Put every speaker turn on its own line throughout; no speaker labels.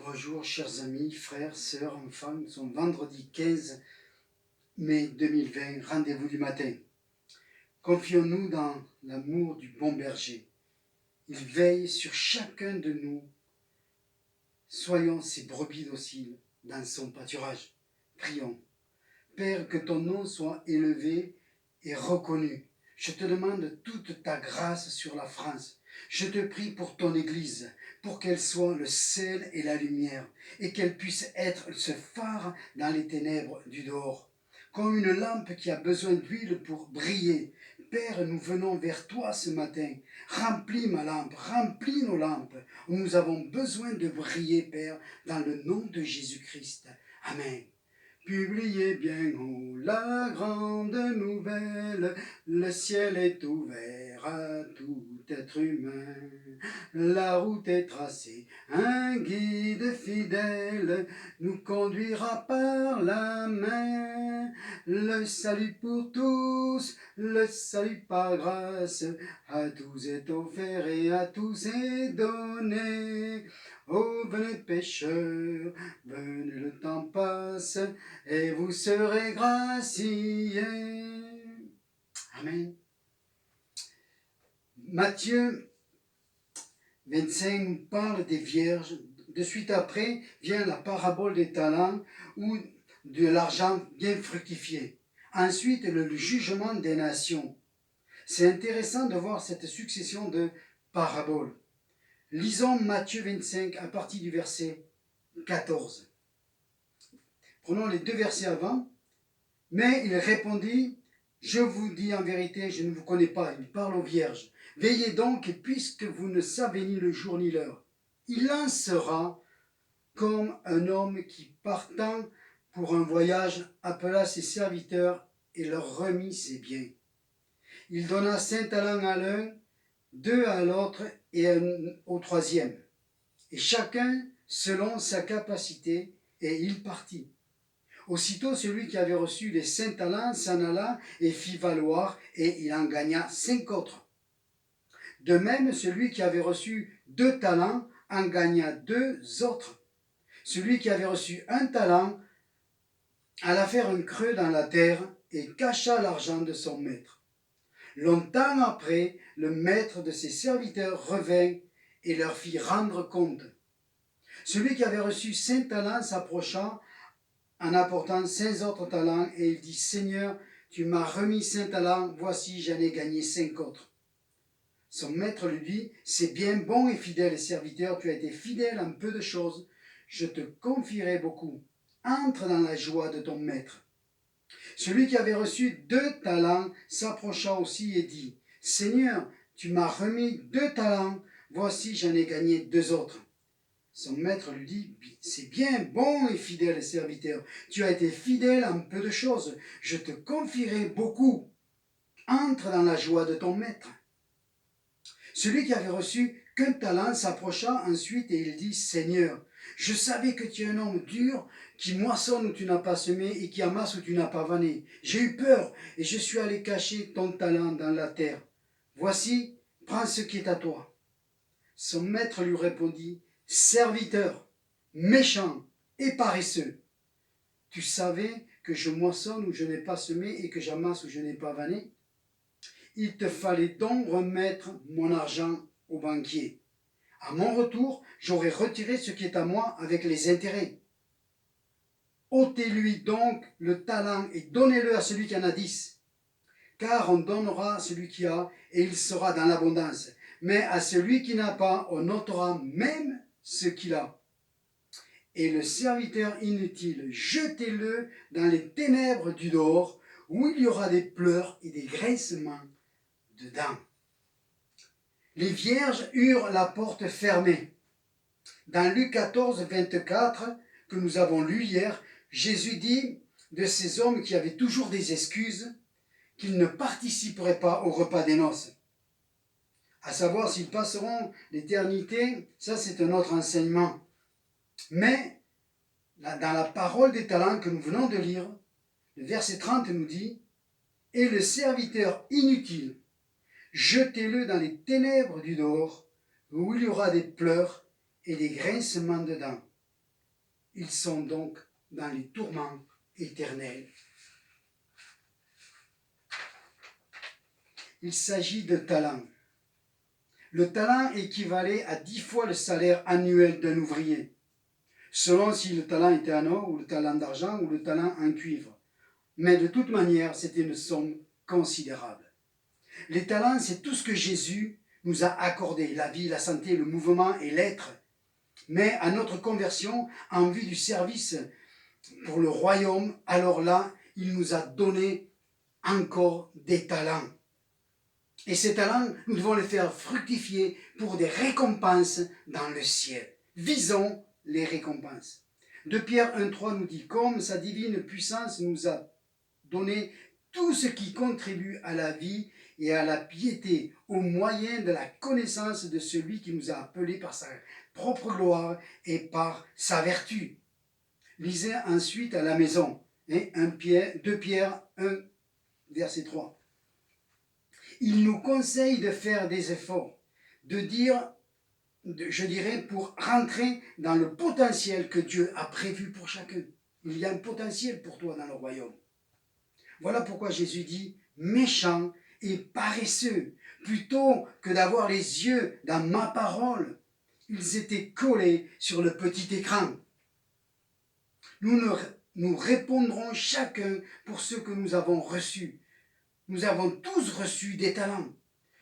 Bonjour chers amis, frères, sœurs, enfants, nous sommes vendredi 15 mai 2020, rendez-vous du matin. Confions-nous dans l'amour du bon berger. Il veille sur chacun de nous. Soyons ses brebis dociles dans son pâturage. Prions. Père, que ton nom soit élevé et reconnu. Je te demande toute ta grâce sur la France. Je te prie pour ton Église, pour qu'elle soit le sel et la lumière, et qu'elle puisse être ce phare dans les ténèbres du dehors. Comme une lampe qui a besoin d'huile pour briller. Père, nous venons vers toi ce matin. Remplis ma lampe, remplis nos lampes. Nous avons besoin de briller, Père, dans le nom de Jésus-Christ. Amen. Publiez bien haut la grande nouvelle, le ciel est ouvert à tout être humain. La route est tracée, un guide fidèle nous conduira par la main. Le salut pour tous, le salut par grâce, à tous est offert et à tous est donné. Oh, venez pécheurs, venez, le temps passe, et vous serez graciés. Amen. Matthieu 25 nous parle des vierges. De suite après vient la parabole des talents ou de l'argent bien fructifié. Ensuite, le jugement des nations. C'est intéressant de voir cette succession de paraboles. Lisons Matthieu 25 à partir du verset 14. Prenons les deux versets avant. Mais il répondit, je vous dis en vérité, je ne vous connais pas. Il parle aux vierges. Veillez donc, puisque vous ne savez ni le jour ni l'heure. Il en sera comme un homme qui, partant pour un voyage, appela ses serviteurs et leur remit ses biens. Il donna 5 talents à l'un, 2 à l'autre et 1 au troisième. Et chacun selon sa capacité, et il partit. Aussitôt, celui qui avait reçu les 5 talents s'en alla et fit valoir, et il en gagna 5 autres. De même, celui qui avait reçu 2 talents en gagna 2 autres. Celui qui avait reçu 1 talent alla faire un creux dans la terre et cacha l'argent de son maître. Longtemps après, le maître de ses serviteurs revint et leur fit rendre compte. Celui qui avait reçu 5 talents s'approcha en apportant 5 autres talents, et il dit, Seigneur, tu m'as remis 5 talents, voici j'en ai gagné 5 autres. Son maître lui dit, c'est bien, bon et fidèle serviteur, tu as été fidèle en peu de choses, je te confierai beaucoup. Entre dans la joie de ton maître. Celui qui avait reçu 2 talents s'approcha aussi et dit, Seigneur, tu m'as remis 2 talents, voici j'en ai gagné 2 autres. Son maître lui dit, c'est bien, bon et fidèle serviteur, tu as été fidèle en peu de choses, je te confierai beaucoup. Entre dans la joie de ton maître. Celui qui avait reçu qu'un talent s'approcha ensuite et il dit, Seigneur, je savais que tu es un homme dur, qui moissonne où tu n'as pas semé et qui amasse où tu n'as pas vanné. J'ai eu peur et je suis allé cacher ton talent dans la terre. Voici, prends ce qui est à toi. Son maître lui répondit, serviteur, méchant et paresseux, tu savais que je moissonne où je n'ai pas semé et que j'amasse où je n'ai pas vanné? Il te fallait donc remettre mon argent au banquier. À mon retour, j'aurai retiré ce qui est à moi avec les intérêts. ôtez-lui donc le talent et donnez-le à celui qui en a 10. Car on donnera à celui qui a, et il sera dans l'abondance. Mais à celui qui n'a pas, on ôtera même ce qu'il a. Et le serviteur inutile, jetez-le dans les ténèbres du dehors, où il y aura des pleurs et des grincements de dents. Les vierges eurent la porte fermée. Dans Luc 14, 24, que nous avons lu hier, Jésus dit de ces hommes qui avaient toujours des excuses qu'ils ne participeraient pas au repas des noces. À savoir s'ils passeront l'éternité, ça c'est un autre enseignement. Mais dans la parole des talents que nous venons de lire, le verset 30 nous dit « Et le serviteur inutile, jetez-le dans les ténèbres du dehors, où il y aura des pleurs et des grincements de dents. » Ils sont donc dans les tourments éternels. Il s'agit de talents. Le talent équivalait à 10 fois le salaire annuel d'un ouvrier, selon si le talent était en or, ou le talent d'argent, ou le talent en cuivre. Mais de toute manière, c'était une somme considérable. Les talents, c'est tout ce que Jésus nous a accordé, la vie, la santé, le mouvement et l'être. Mais à notre conversion, en vue du service pour le royaume, alors là, il nous a donné encore des talents. Et ces talents, nous devons les faire fructifier pour des récompenses dans le ciel. Visons les récompenses. 2 Pierre 1,3 nous dit « Comme sa divine puissance nous a donné tout ce qui contribue à la vie et à la piété, au moyen de la connaissance de celui qui nous a appelés par sa propre gloire et par sa vertu. » Lisez ensuite à la maison, 2 Pierre 1, verset 3. Il nous conseille de faire des efforts, je dirais, pour rentrer dans le potentiel que Dieu a prévu pour chacun. Il y a un potentiel pour toi dans le royaume. Voilà pourquoi Jésus dit « méchants et paresseux ». Plutôt que d'avoir les yeux dans ma parole, ils étaient collés sur le petit écran. Nous répondrons chacun pour ce que nous avons reçu. Nous avons tous reçu des talents.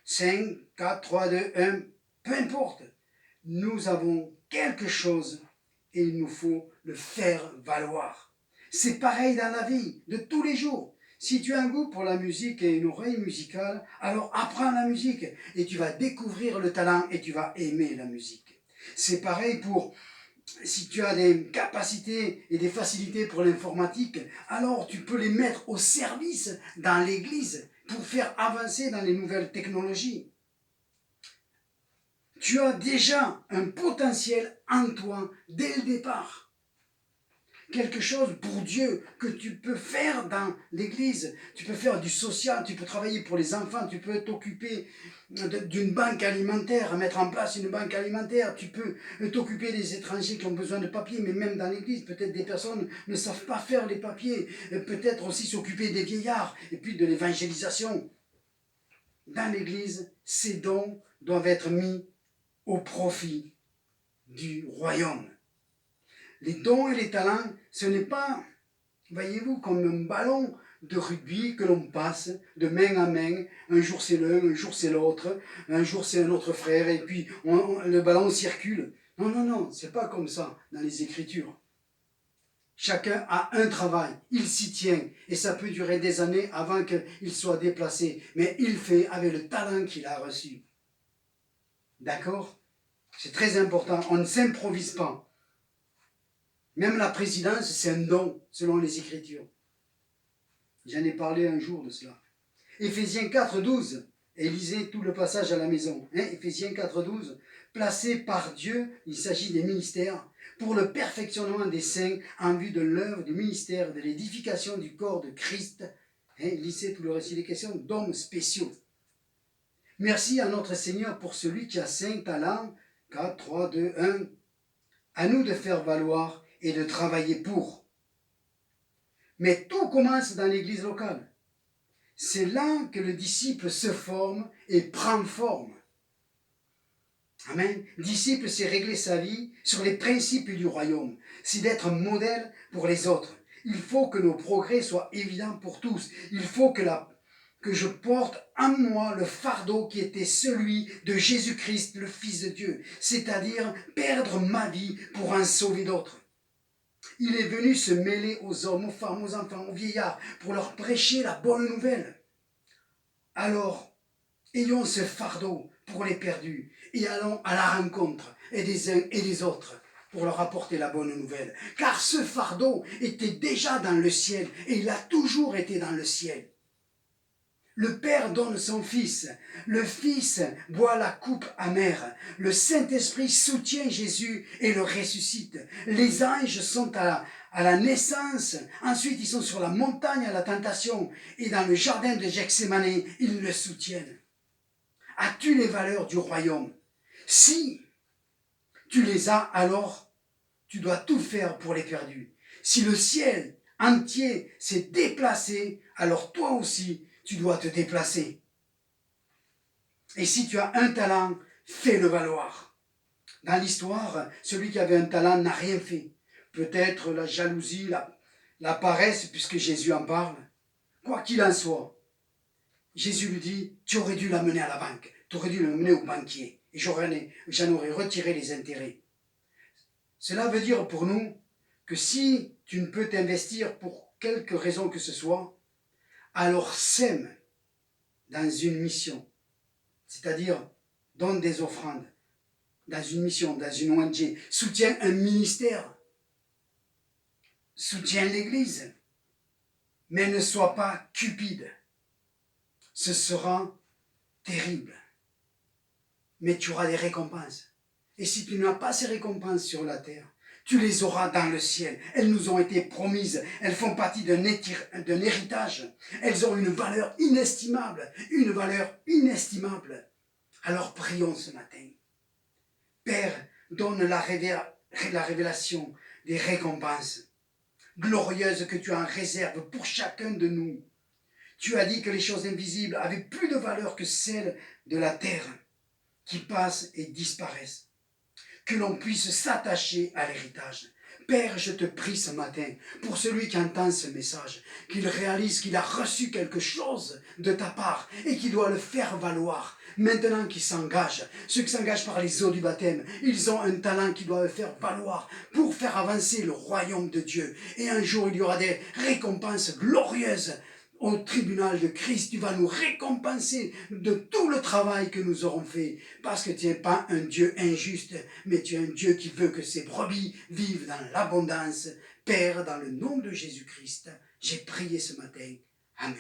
5, 4, 3, 2, 1, peu importe. Nous avons quelque chose et il nous faut le faire valoir. C'est pareil dans la vie de tous les jours. Si tu as un goût pour la musique et une oreille musicale, alors apprends la musique et tu vas découvrir le talent et tu vas aimer la musique. C'est pareil pour... Si tu as des capacités et des facilités pour l'informatique, alors tu peux les mettre au service dans l'église pour faire avancer dans les nouvelles technologies. Tu as déjà un potentiel en toi dès le départ. Quelque chose pour Dieu que tu peux faire dans l'église. Tu peux faire du social, tu peux travailler pour les enfants, tu peux t'occuper d'une banque alimentaire, mettre en place une banque alimentaire, tu peux t'occuper des étrangers qui ont besoin de papiers, mais même dans l'église, peut-être des personnes ne savent pas faire les papiers, peut-être aussi s'occuper des vieillards, et puis de l'évangélisation. Dans l'église, ces dons doivent être mis au profit du royaume. Les dons et les talents, ce n'est pas, voyez-vous, comme un ballon de rugby que l'on passe de main à main. Un jour c'est l'un, un jour c'est l'autre, un jour c'est un autre frère, et puis le ballon circule. Non, non, non, c'est pas comme ça dans les Écritures. Chacun a un travail, il s'y tient, et ça peut durer des années avant qu'il soit déplacé, mais il fait avec le talent qu'il a reçu. D'accord? C'est très important, on ne s'improvise pas. Même la présidence, c'est un don, selon les Écritures. J'en ai parlé un jour de cela. Éphésiens 4, 12, et lisez tout le passage à la maison. Éphésiens 4, 12, placés par Dieu, il s'agit des ministères, pour le perfectionnement des saints en vue de l'œuvre du ministère de l'édification du corps de Christ. Lisez tout le récit des questions d'hommes spéciaux. Merci à notre Seigneur pour celui qui a 5 talents, 4, 3, 2, 1. À nous de faire valoir et de travailler pour. Mais tout commence dans l'église locale. C'est là que le disciple se forme et prend forme. Amen. Disciple, c'est régler sa vie sur les principes du royaume. C'est d'être un modèle pour les autres. Il faut que nos progrès soient évidents pour tous. Il faut que je porte en moi le fardeau qui était celui de Jésus-Christ, le Fils de Dieu. C'est-à-dire perdre ma vie pour en sauver d'autres. Il est venu se mêler aux hommes, aux femmes, aux enfants, aux vieillards, pour leur prêcher la bonne nouvelle. Alors, ayons ce fardeau pour les perdus et allons à la rencontre des uns et des autres pour leur apporter la bonne nouvelle. Car ce fardeau était déjà dans le ciel et il a toujours été dans le ciel. Le Père donne son Fils, le Fils boit la coupe amère, le Saint-Esprit soutient Jésus et le ressuscite. Les anges sont à la naissance, ensuite ils sont sur la montagne à la tentation, et dans le jardin de Gethsémani, ils le soutiennent. As-tu les valeurs du royaume? Si tu les as, alors tu dois tout faire pour les perdus. Si le ciel entier s'est déplacé, alors toi aussi, tu dois te déplacer. Et si tu as un talent, fais-le valoir. Dans l'histoire, celui qui avait un talent n'a rien fait. Peut-être la jalousie, la paresse, puisque Jésus en parle. Quoi qu'il en soit, Jésus lui dit, tu aurais dû l'amener à la banque, tu aurais dû l'amener au banquier, et j'en aurais retiré les intérêts. Cela veut dire pour nous que si tu ne peux t'investir pour quelque raison que ce soit, alors sème dans une mission, c'est-à-dire donne des offrandes, dans une mission, dans une ONG, soutiens un ministère, soutiens l'Église, mais ne sois pas cupide. Ce sera terrible, mais tu auras des récompenses. Et si tu n'as pas ces récompenses sur la terre, tu les auras dans le ciel. Elles nous ont été promises. Elles font partie d'un héritage. Elles ont une valeur inestimable. Une valeur inestimable. Alors prions ce matin. Père, donne la révélation des récompenses glorieuses que tu as en réserve pour chacun de nous. Tu as dit que les choses invisibles avaient plus de valeur que celles de la terre, qui passent et disparaissent. Que l'on puisse s'attacher à l'héritage. Père, je te prie ce matin, pour celui qui entend ce message, qu'il réalise qu'il a reçu quelque chose de ta part et qu'il doit le faire valoir. Maintenant qu'il s'engage, ceux qui s'engagent par les eaux du baptême, ils ont un talent qu'ils doivent faire valoir pour faire avancer le royaume de Dieu. Et un jour, il y aura des récompenses glorieuses. Au tribunal de Christ, tu vas nous récompenser de tout le travail que nous aurons fait, parce que tu n'es pas un Dieu injuste, mais tu es un Dieu qui veut que ses brebis vivent dans l'abondance. Père, dans le nom de Jésus-Christ, j'ai prié ce matin. Amen.